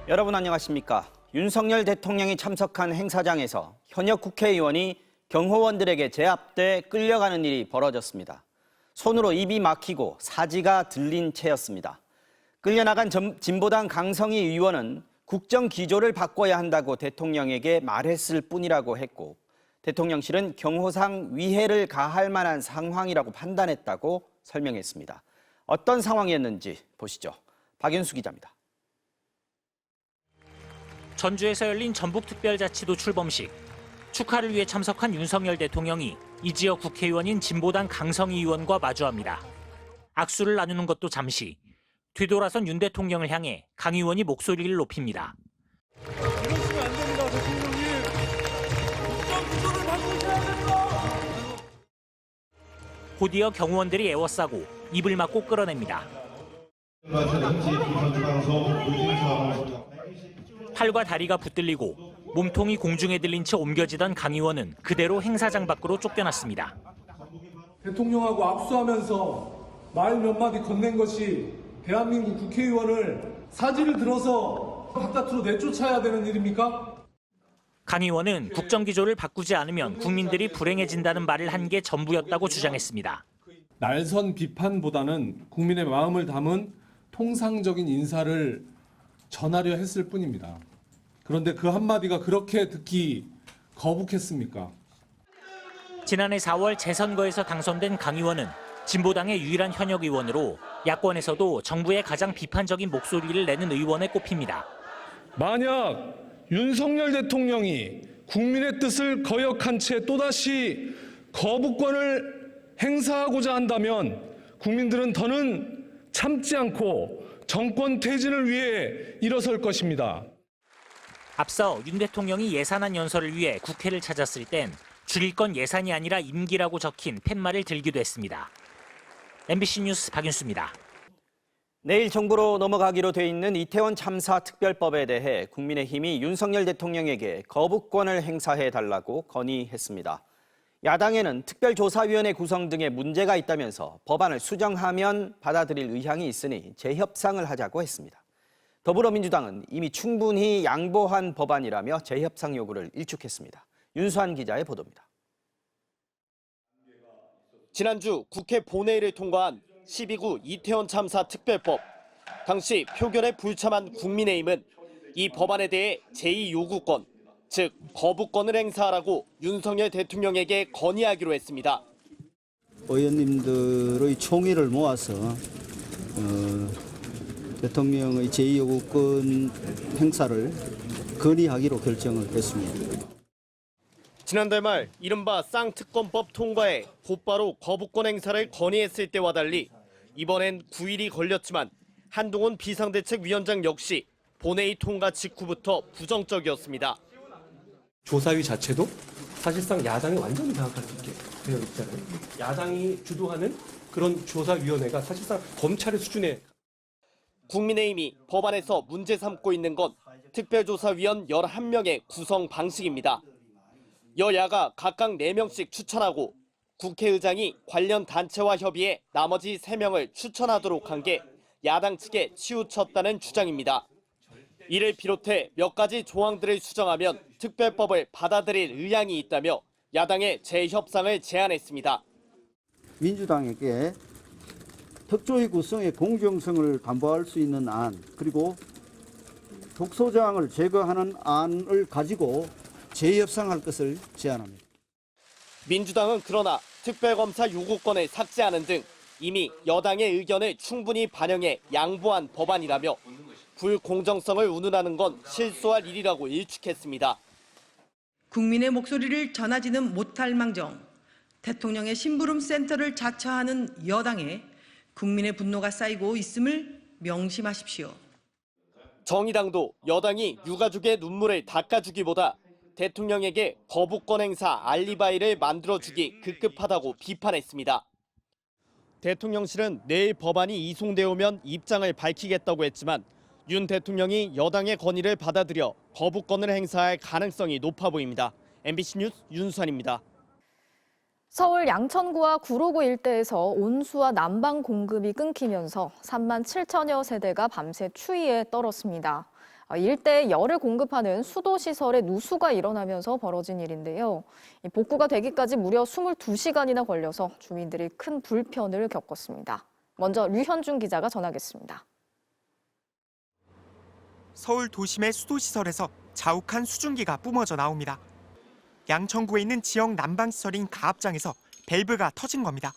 여러분 안녕하십니까? 윤석열 대통령이 참석한 행사장에서 현역 국회의원이 경호원들에게 제압돼 끌려가는 일이 벌어졌습니다. 손으로 입이 막히고 사지가 들린 채였습니다. 끌려나간 진보당 강성희 의원은 국정 기조를 바꿔야 한다고 대통령에게 말했을 뿐이라고 했고, 대통령실은 경호상 위해를 가할 만한 상황이라고 판단했다고 설명했습니다. 어떤 상황이었는지 보시죠. 박윤수 기자입니다. 전주에서 열린 전북특별자치도 출범식. 축하를 위해 참석한 윤석열 대통령이 이 지역 국회의원인 진보당 강성희 의원과 마주합니다. 악수를 나누는 것도 잠시. 뒤돌아선 윤 대통령을 향해 강 의원이 목소리를 높입니다. 이러시면 안 됩니다, 대통령님. 국정 기조를 바꾸셔야 됩니다. 곧이어 경호원들이 에워싸고 입을 막고 끌어냅니다. 팔과 다리가 붙들리고 몸통이 공중에 들린 채 옮겨지던 강 의원은 그대로 행사장 밖으로 쫓겨났습니다. 대통령하고 악수하면서 말 몇 마디 건넨 것이 대한민국 국회의원을 사지를 들어서 바깥으로 내쫓아야 되는 일입니까? 강 의원은 국정기조를 바꾸지 않으면 국민들이 불행해진다는 말을 한 게 전부였다고 주장했습니다. 날선 비판보다는 국민의 마음을 담은 통상적인 인사를 전하려 했을 뿐입니다. 그런데 그 한마디가 그렇게 듣기 거북했습니까? 지난해 4월 재선거에서 당선된 강 의원은 진보당의 유일한 현역 의원으로 야권에서도 정부의 가장 비판적인 목소리를 내는 의원에 꼽힙니다. 만약 윤석열 대통령이 국민의 뜻을 거역한 채 또다시 거부권을 행사하고자 한다면 국민들은 더는 참지 않고 정권 퇴진을 위해 일어설 것입니다. 앞서 윤 대통령이 예산안 연설을 위해 국회를 찾았을 땐 줄일 건 예산이 아니라 임기라고 적힌 팻말을 들기도 했습니다. MBC 뉴스 박윤수입니다. 내일 정부로 넘어가기로 돼 있는 이태원 참사 특별법에 대해 국민의힘이 윤석열 대통령에게 거부권을 행사해달라고 건의했습니다. 야당에는 특별조사위원회 구성 등의 문제가 있다면서 법안을 수정하면 받아들일 의향이 있으니 재협상을 하자고 했습니다. 더불어민주당은 이미 충분히 양보한 법안이라며 재협상 요구를 일축했습니다. 윤수환 기자의 보도입니다. 지난주 국회 본회의를 통과한 12구 이태원 참사 특별법. 당시 표결에 불참한 국민의힘은 이 법안에 대해 제2요구권, 즉 거부권을 행사하라고 윤석열 대통령에게 건의하기로 했습니다. 의원님들의 총의를 모아서 대통령의 제2요구권 행사를 건의하기로 결정을 했습니다. 지난달 말 이른바 쌍특검법 통과에 곧바로 거부권 행사를 건의했을 때와 달리 이번엔 9일이 걸렸지만 한동훈 비상대책위원장 역시 본회의 통과 직후부터 부정적이었습니다. 조사위 자체도 사실상 야당이 완전히 장악할 수 있게 되어 있잖아요. 야당이 주도하는 그런 조사위원회가 사실상 검찰의 수준에. 국민의힘이 법안에서 문제 삼고 있는 건 특별조사위원 11명의 구성 방식입니다. 여야가 각각 4명씩 추천하고 국회의장이 관련 단체와 협의해 나머지 3명을 추천하도록 한 게 야당 측에 치우쳤다는 주장입니다. 이를 비롯해 몇 가지 조항들을 수정하면 특별법을 받아들일 의향이 있다며 야당의 재협상을 제안했습니다. 민주당에게 특조위 구성의 공정성을 담보할 수 있는 안, 그리고 독소조항을 제거하는 안을 가지고 재협상할 것을 제안합니다. 민주당은 그러나 특별검사 요구권을 삭제하는 등 이미 여당의 의견을 충분히 반영해 양보한 법안이라며 불공정성을 운운하는 건 실소할 일이라고 일축했습니다. 국민의 목소리를 전하지는 못할 망정 대통령의 심부름 센터를 자처하는 여당에 국민의 분노가 쌓이고 있음을 명심하십시오. 정의당도 여당이 유가족의 눈물을 닦아주기보다 대통령에게 거부권 행사 알리바이를 만들어주기 급급하다고 비판했습니다. 대통령실은 내일 법안이 이송되어 오면 입장을 밝히겠다고 했지만 윤 대통령이 여당의 건의를 받아들여 거부권을 행사할 가능성이 높아 보입니다. MBC 뉴스 윤수환입니다. 서울 양천구와 구로구 일대에서 온수와 난방 공급이 끊기면서 3만 7천여 세대가 밤새 추위에 떨었습니다. 일대에 열을 공급하는 수도시설에 누수가 일어나면서 벌어진 일인데요. 복구가 되기까지 무려 22시간이나 걸려서 주민들이 큰 불편을 겪었습니다. 먼저 류현중 기자가 전하겠습니다. 서울 도심의 수도시설에서 자욱한 수증기가 뿜어져 나옵니다. 양천구에 있는 지역 난방시설인 가압장에서 밸브가 터진 겁니다.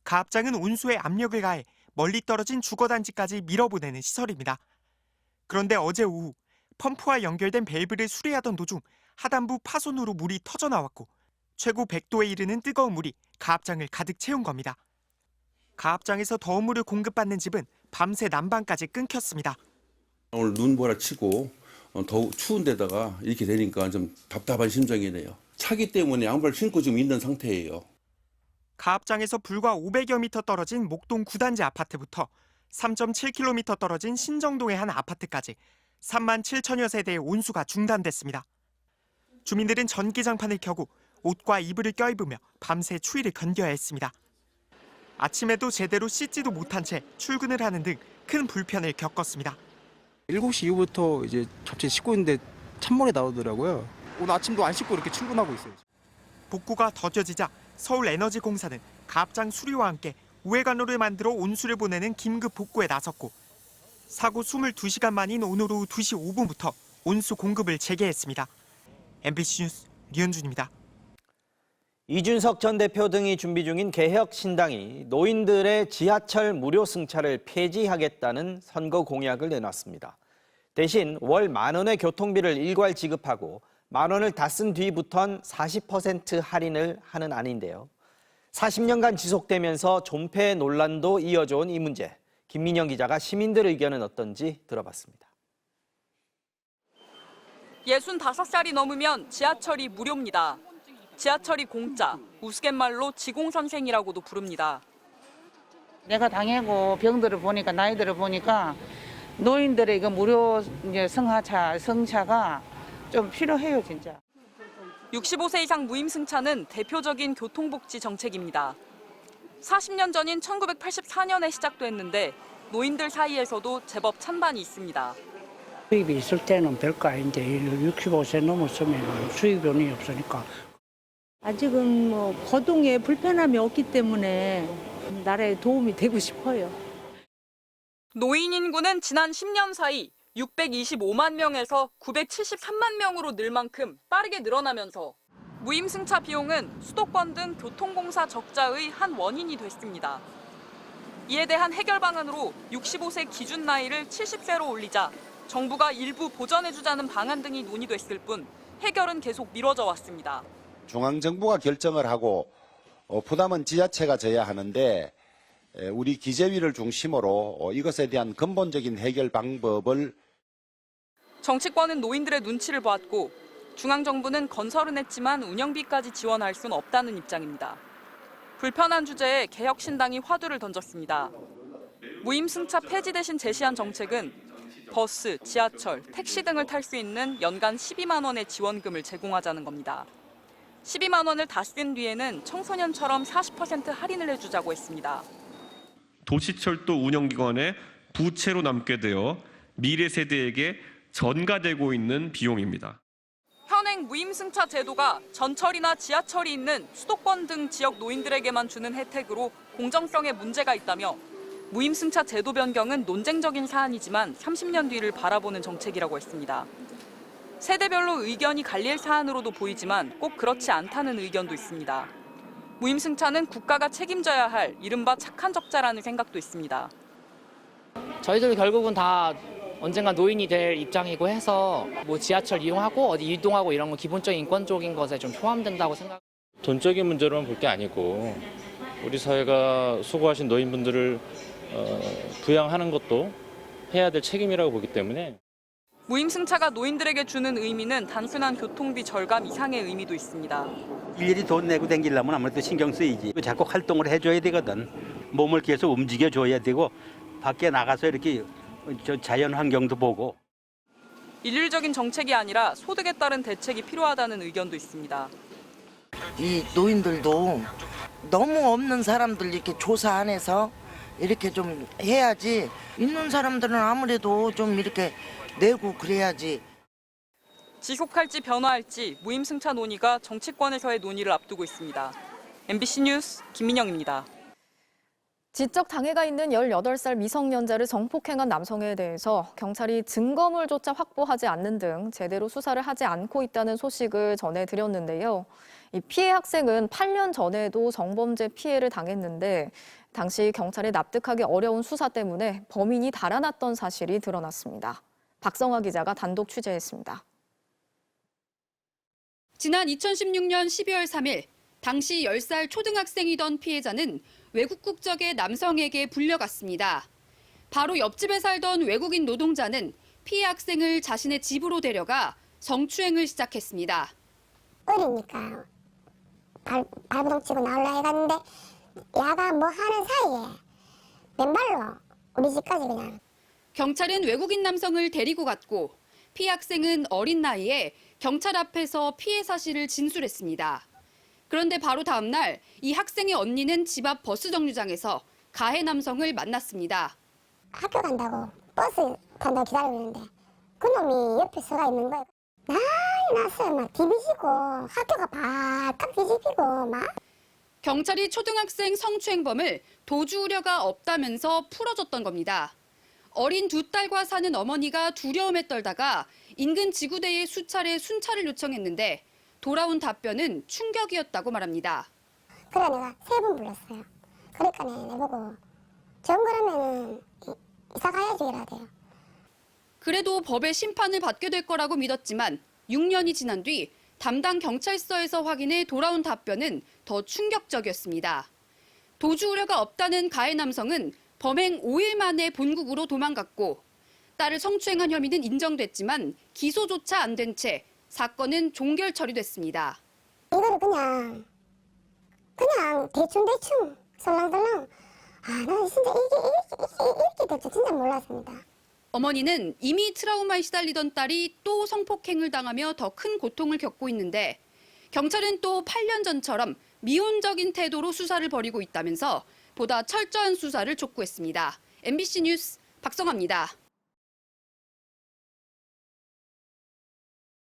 가압장은 온수에 압력을 가해 멀리 떨어진 주거단지까지 밀어보내는 시설입니다. 그런데 어제 오후 펌프와 연결된 밸브를 수리하던 도중 하단부 파손으로 물이 터져 나왔고 최고 100도에 이르는 뜨거운 물이 가압장을 가득 채운 겁니다. 가압장에서 더운 물을 공급받는 집은 밤새 난방까지 끊겼습니다. 오늘 눈보라 치고 더욱 추운 데다가 이렇게 되니까 좀 답답한 심정이네요. 차기 때문에 양발 신고 지금 있는 상태예요. 가압장에서 불과 500여 미터 떨어진 목동 9단지 아파트부터 3.7km 떨어진 신정동의 한 아파트까지 3만 7천여 세대의 온수가 중단됐습니다. 주민들은 전기장판을 켜고 옷과 이불을 껴입으며 밤새 추위를 견뎌야 했습니다. 아침에도 제대로 씻지도 못한 채 출근을 하는 등 큰 불편을 겪었습니다. 7시 이후부터 이제 갑자기 씻고 있는데 찬물이 나오더라고요. 오늘 아침도 안 씻고 이렇게 출근하고 있어요. 복구가 더뎌지자 서울에너지공사는 가압장 수리와 함께 우회관로를 만들어 온수를 보내는 긴급 복구에 나섰고 사고 22시간 만인 오늘 오후 2시 5분부터 온수 공급을 재개했습니다. MBC 뉴스 류현준입니다. 이준석 전 대표 등이 준비 중인 개혁신당이 노인들의 지하철 무료 승차를 폐지하겠다는 선거 공약을 내놨습니다. 대신 월 10,000원의 교통비를 일괄 지급하고 10,000원을 다 쓴 뒤부턴 40% 할인을 하는 안인데요. 40년간 지속되면서 존폐 논란도 이어져 온 이 문제. 김민영 기자가 시민들 의견은 어떤지 들어봤습니다. 65살이 넘으면 지하철이 무료입니다. 지하철이 공짜, 우스갯말로 지공선생이라고도 부릅니다. 내가 당하고 병들을 보니까 나이들을 보니까 노인들의 이거 무료 승차가 좀 필요해요, 진짜. 65세 이상 무임승차는 대표적인 교통복지 정책입니다. 40년 전인 1984년에 시작됐는데 노인들 사이에서도 제법 찬반이 있습니다. 수입이 있을 때는 별거 아닌데 65세 넘었으면 수입이 없으니까. 아직은 거동에 불편함이 없기 때문에 나라에 도움이 되고 싶어요. 노인 인구는 지난 10년 사이 625만 명에서 973만 명으로 늘 만큼 빠르게 늘어나면서 무임승차 비용은 수도권 등 교통공사 적자의 한 원인이 됐습니다. 이에 대한 해결 방안으로 65세 기준 나이를 70세로 올리자 정부가 일부 보전해주자는 방안 등이 논의됐을 뿐 해결은 계속 미뤄져 왔습니다. 중앙정부가 결정을 하고 부담은 지자체가 져야 하는데 우리 기재위를 중심으로 이것에 대한 근본적인 해결 방법을 정치권은 노인들의 눈치를 보았고 중앙정부는 건설은 했지만 운영비까지 지원할 수는 없다는 입장입니다. 불편한 주제에 개혁신당이 화두를 던졌습니다. 무임승차 폐지 대신 제시한 정책은 버스, 지하철, 택시 등을 탈 수 있는 연간 12만 원의 지원금을 제공하자는 겁니다. 12만 원을 다 쓴 뒤에는 청소년처럼 40% 할인을 해주자고 했습니다. 도시철도 운영기관의 부채로 남게 되어 미래 세대에게 전가되고 있는 비용입니다. 현행 무임승차 제도가 전철이나 지하철이 있는 수도권 등 지역 노인들에게만 주는 혜택으로 공정성에 문제가 있다며 무임승차 제도 변경은 논쟁적인 사안이지만 30년 뒤를 바라보는 정책이라고 했습니다. 세대별로 의견이 갈릴 사안으로도 보이지만 꼭 그렇지 않다는 의견도 있습니다. 무임승차는 국가가 책임져야 할 이른바 착한 적자라는 생각도 있습니다. 저희들도 결국은 다 언젠가 노인이 될 입장이고 해서 지하철 이용하고 어디 이동하고 이런 거 기본적인 인권적인 것에 좀 포함된다고 생각. 돈적인 문제로만 볼 게 아니고 우리 사회가 수고하신 노인분들을 부양하는 것도 해야 될 책임이라고 보기 때문에. 무임승차가 노인들에게 주는 의미는 단순한 교통비 절감 이상의 의미도 있습니다. 일일이 돈 내고 댕기려면 아무래도 신경 쓰이지. 자꾸 활동을 해줘야 되거든. 몸을 계속 움직여줘야 되고 밖에 나가서 이렇게 자연 환경도 보고. 일률적인 정책이 아니라 소득에 따른 대책이 필요하다는 의견도 있습니다. 이 노인들도 너무 없는 사람들 이렇게 조사 안에서 이렇게 좀 해야지 있는 사람들은 아무래도 좀 이렇게 내고 그래야지. 지속할지 변화할지 무임승차 논의가 정치권에서의 논의를 앞두고 있습니다. MBC 뉴스 김민영입니다. 지적 장애가 있는 18살 미성년자를 성폭행한 남성에 대해서 경찰이 증거물조차 확보하지 않는 등 제대로 수사를 하지 않고 있다는 소식을 전해드렸는데요. 이 피해 학생은 8년 전에도 성범죄 피해를 당했는데 당시 경찰이 납득하기 어려운 수사 때문에 범인이 달아났던 사실이 드러났습니다. 박성화 기자가 단독 취재했습니다. 지난 2016년 12월 3일 당시 10살 초등학생이던 피해자는 외국 국적의 남성에게 불려갔습니다. 바로 옆집에 살던 외국인 노동자는 피해 학생을 자신의 집으로 데려가 성추행을 시작했습니다. 어리니까 발버둥 치고 나올라 해갔는데 야가 뭐 하는 사이에 맨발로 우리 집까지 그냥. 경찰은 외국인 남성을 데리고 갔고 피해 학생은 어린 나이에 경찰 앞에서 피해 사실을 진술했습니다. 그런데 바로 다음 날 이 학생의 언니는 집 앞 버스 정류장에서 가해 남성을 만났습니다. 학교 간다고 버스 탄다고 기다리고 있는데 그놈이 옆에 서가 있는 거예요. 난리 났어요. 막 뒤비지고 학교가 바짝 뒤집히고 막. 경찰이 초등학생 성추행범을 도주 우려가 없다면서 풀어줬던 겁니다. 어린 두 딸과 사는 어머니가 두려움에 떨다가 인근 지구대에 수차례 순찰을 요청했는데 돌아온 답변은 충격이었다고 말합니다. 그래 내가 3번 불렀어요. 그러니까 내보고 전 그러면은 이사 가야지 이래야 돼요. 그래도 법의 심판을 받게 될 거라고 믿었지만 6년이 지난 뒤 담당 경찰서에서 확인해 돌아온 답변은 더 충격적이었습니다. 도주 우려가 없다는 가해 남성은 범행 5일 만에 본국으로 도망갔고 딸을 성추행한 혐의는 인정됐지만 기소조차 안 된 채 사건은 종결 처리됐습니다. 이거를 그냥 대충 설렁설렁 나 진짜 이렇게 될 줄 진짜 몰랐습니다. 어머니는 이미 트라우마에 시달리던 딸이 또 성폭행을 당하며 더 큰 고통을 겪고 있는데 경찰은 또 8년 전처럼 미온적인 태도로 수사를 벌이고 있다면서 보다 철저한 수사를 촉구했습니다. MBC 뉴스 박성화입니다.